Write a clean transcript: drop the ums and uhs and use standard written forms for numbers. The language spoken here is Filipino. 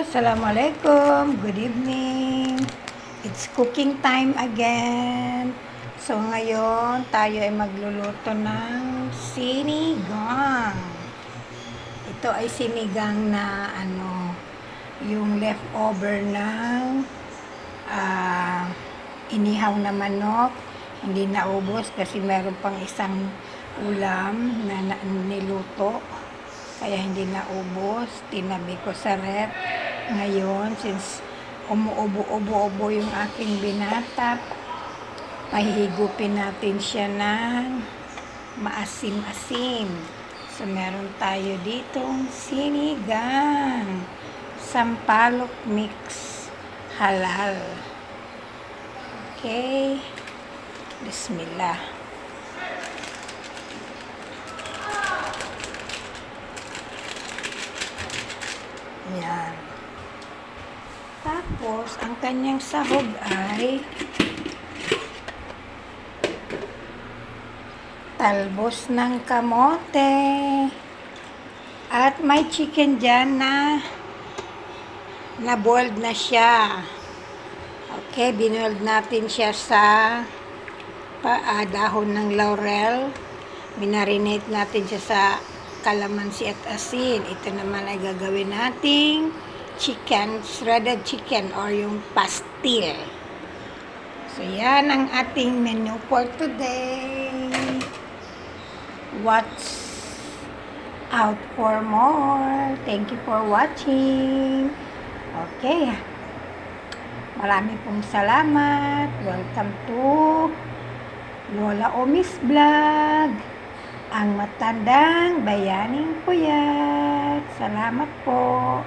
Assalamualaikum. Good evening. It's cooking time again. So ngayon tayo ay magluluto ng sinigang. Ito ay sinigang na yung leftover ng inihaw na manok. Hindi naubos kasi meron pang isang ulam na niluto. Kaya hindi naubos, tinabi ko sa rep. Ngayon, since umuubo-ubo yung aking binatap, pahihigupin natin siya ng maasim-asim. So, meron tayo ditong sinigang, sampalok mix, halal. Okay, Bismillah. Yan. Tapos, ang kanyang sahog ay talbos ng kamote. At may chicken dyan na boiled na siya. Okay, binoiled natin siya sa dahon ng laurel. Minarinate natin siya sa kalamansi at asin. Ito naman ay gagawin nating chicken, shredded chicken or yung pastil. So, yan ang ating menu for today. Watch out for more. Thank you for watching. Okay. Marami pong salamat. Welcome to Lola Omis Vlog. Ang matandang bayaning puyat. Salamat po.